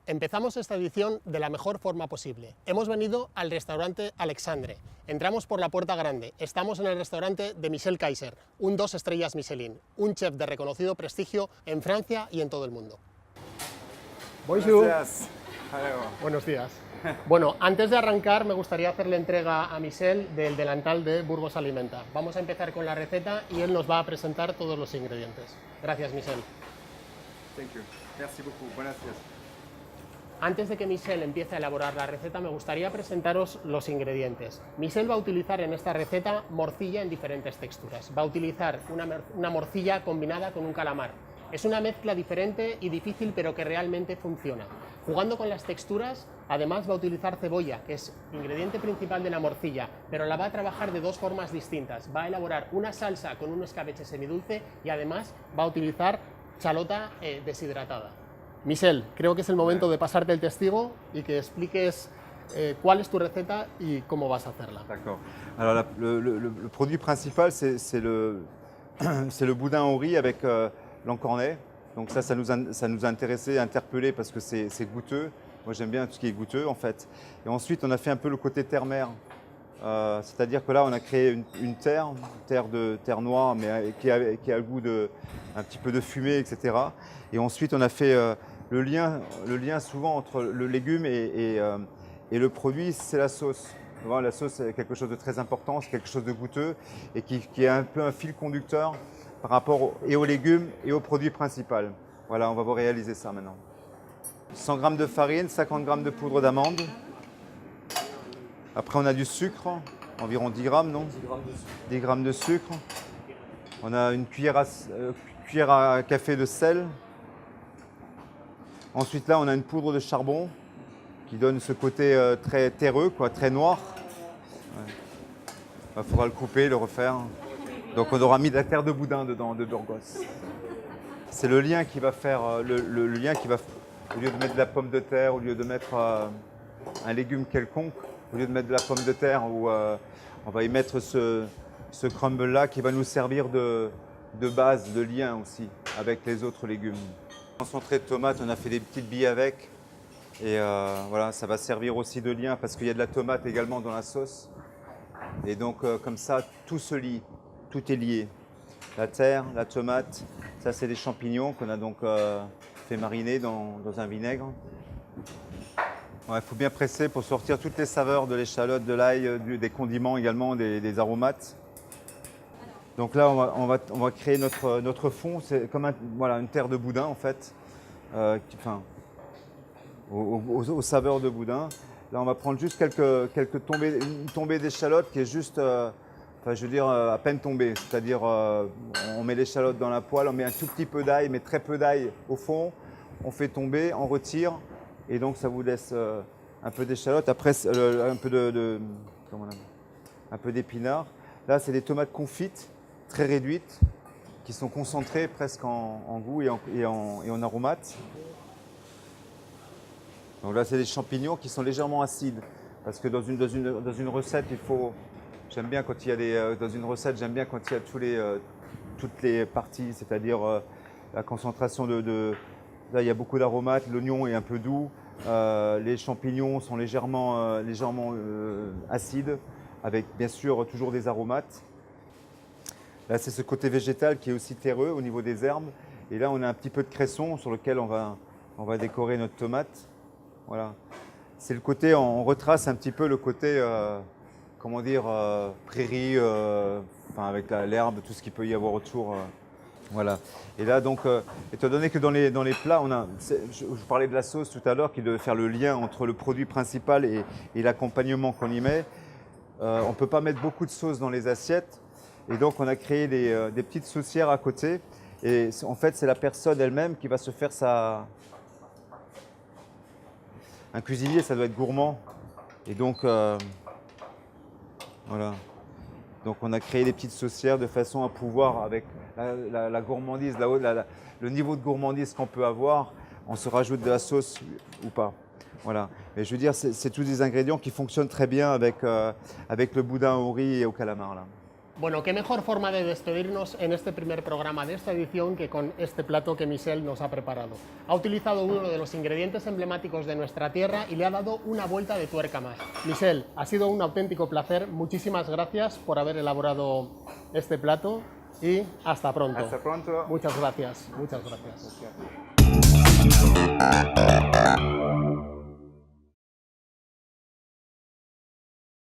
Empezamos esta edición de la mejor forma posible. Hemos venido al restaurante Alexandre. Entramos por la puerta grande. Estamos en el restaurante de Michel Kayser, un 2 estrellas Michelin, un chef de reconocido prestigio en Francia y en todo el mundo. Bonjour. Gracias. Buenos días. Bueno, antes de arrancar me gustaría hacerle entrega a Michel del delantal de Burgos Alimenta. Vamos a empezar con la receta y él nos va a presentar todos los ingredientes. Gracias, Michel. Thank you. Merci beaucoup. Buenos días. Antes de que Michel empiece a elaborar la receta, me gustaría presentaros los ingredientes. Michel va a utilizar en esta receta morcilla en diferentes texturas. Va a utilizar una morcilla combinada con un calamar. Es una mezcla diferente y difícil, pero que realmente funciona. Jugando con las texturas, además va a utilizar cebolla, que es ingrediente principal de la morcilla, pero la va a trabajar de dos formas distintas. Va a elaborar una salsa con un escabeche semidulce y además va a utilizar chalota deshidratada. Michel, creo que es el momento de pasarte el testigo y que expliques cuál es tu receta y cómo vas a hacerla. D'accord. Alors le produit principal, c'est le boudin au riz avec l'encornet. Donc ça nous a intéressé, interpellé parce que c'est goûteux. Moi j'aime bien tout ce qui est goûteux en fait. Et ensuite on a fait un peu le côté terre-mer. C'est-à-dire que là on a créé une terre noire mais qui a le goût un petit peu de fumée, etc. Et ensuite on a fait le lien souvent entre le légume et le produit, c'est la sauce. Voilà, la sauce c'est quelque chose de très important, c'est quelque chose de goûteux et qui est un peu un fil conducteur par rapport et aux légumes et au produit principal. Voilà, on va vous réaliser ça maintenant. 100 g de farine, 50 g de poudre d'amande. Après on a du sucre, environ 10 g, non? 10 g de sucre. On a une cuillère à café de sel. Ensuite là on a une poudre de charbon qui donne ce côté très terreux, quoi, très noir. Il faudra le couper, le refaire. Donc on aura mis de la terre de boudin dedans, de Burgos. C'est le lien qui va faire, le lien qui va, au lieu de mettre de la pomme de terre, au lieu de mettre un légume quelconque, au lieu de mettre de la pomme de terre, on va y mettre ce crumble-là qui va nous servir de base, de lien aussi avec les autres légumes. Concentré de tomate, on a fait des petites billes avec. Et voilà, ça va servir aussi de lien parce qu'il y a de la tomate également dans la sauce. Et donc comme ça, tout se lie, tout est lié. La terre, la tomate, ça c'est des champignons qu'on a donc fait mariner dans un vinaigre. Il faut bien presser pour sortir toutes les saveurs de l'échalote, de l'ail, des condiments également, des aromates. Donc là, on va créer notre fond. C'est comme une terre de boudin en fait, aux saveurs de boudin. Là, on va prendre juste une tombée d'échalote qui est juste, je veux dire, à peine tombée. C'est-à-dire, on met l'échalote dans la poêle, on met un tout petit peu d'ail, mais très peu d'ail au fond. On fait tomber, on retire, et donc ça vous laisse un peu d'échalote. Après, un peu d'épinards. Là, c'est des tomates confites, très réduites, qui sont concentrées presque en goût et en aromates. Donc là, c'est des champignons qui sont légèrement acides, parce que dans une recette, j'aime bien quand il y a dans une recette, j'aime bien quand il y a toutes les parties, c'est-à-dire la concentration là, il y a beaucoup d'aromates, l'oignon est un peu doux, les champignons sont légèrement acides, avec bien sûr toujours des aromates. Là, c'est ce côté végétal qui est aussi terreux au niveau des herbes. Et là, on a un petit peu de cresson sur lequel on va décorer notre tomate. Voilà. C'est le côté, on retrace un petit peu le côté, comment dire, prairie, avec l'herbe, tout ce qu'il peut y avoir autour. Voilà. Et là, donc, étant donné que dans les plats, je vous parlais de la sauce tout à l'heure, qui devait faire le lien entre le produit principal et l'accompagnement qu'on y met. On ne peut pas mettre beaucoup de sauce dans les assiettes. Et donc, on a créé des petites saucières à côté. Et en fait, c'est la personne elle-même qui va se faire Un cuisinier, ça doit être gourmand. Et donc, voilà. Donc, on a créé des petites saucières de façon à pouvoir, avec la gourmandise, le niveau de gourmandise qu'on peut avoir, on se rajoute de la sauce ou pas. Voilà. Mais je veux dire, c'est tous des ingrédients qui fonctionnent très bien avec le boudin au riz et au calamar. Là. Bueno, qué mejor forma de despedirnos en este primer programa de esta edición que con este plato que Michel nos ha preparado. Ha utilizado uno de los ingredientes emblemáticos de nuestra tierra y le ha dado una vuelta de tuerca más. Michel, ha sido un auténtico placer. Muchísimas gracias por haber elaborado este plato y hasta pronto. Hasta pronto. Muchas gracias. Muchas gracias.